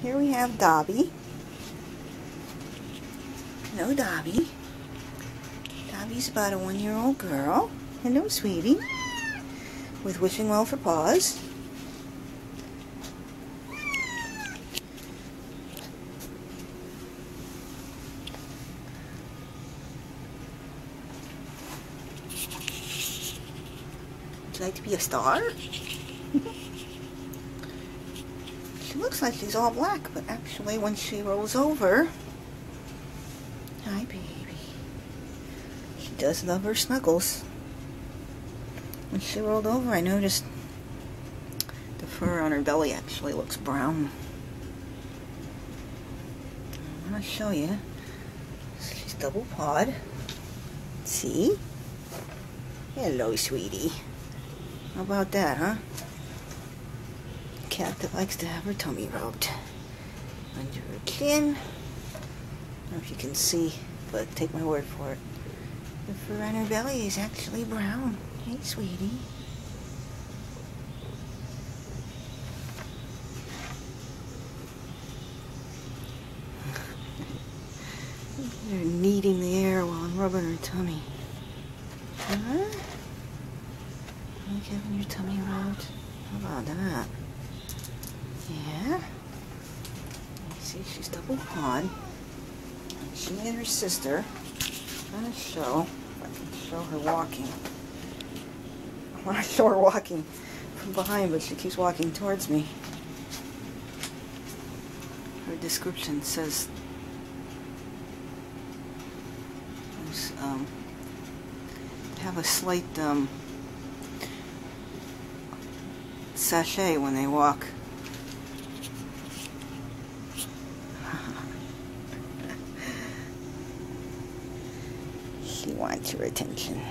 here we have Dobby. Hello, Dobby. Dobby's about a 1-year-old girl. Hello, sweetie. With wishing well for paws. Would you like to be a star? She looks like she's all black, but actually when she rolls over... Hi, baby. She does love her snuggles. When she rolled over, I noticed the fur on her belly actually looks brown. I'm going to show you. She's double pawed. See? Hello, sweetie. How about that, huh? Cat that likes to have her tummy rubbed under her chin. I don't know if you can see, but take my word for it. The fur on her belly is actually brown. Hey, sweetie. They're kneading the air while I'm rubbing her tummy. Huh? Like having your tummy rubbed? How about that? Yeah. You see, she's double pawed. She and her sister. I'm going to show, if I can show her walking. I want to show her walking from behind, but she keeps walking towards me. Her description says have a slight sachet when they walk. She wants your attention.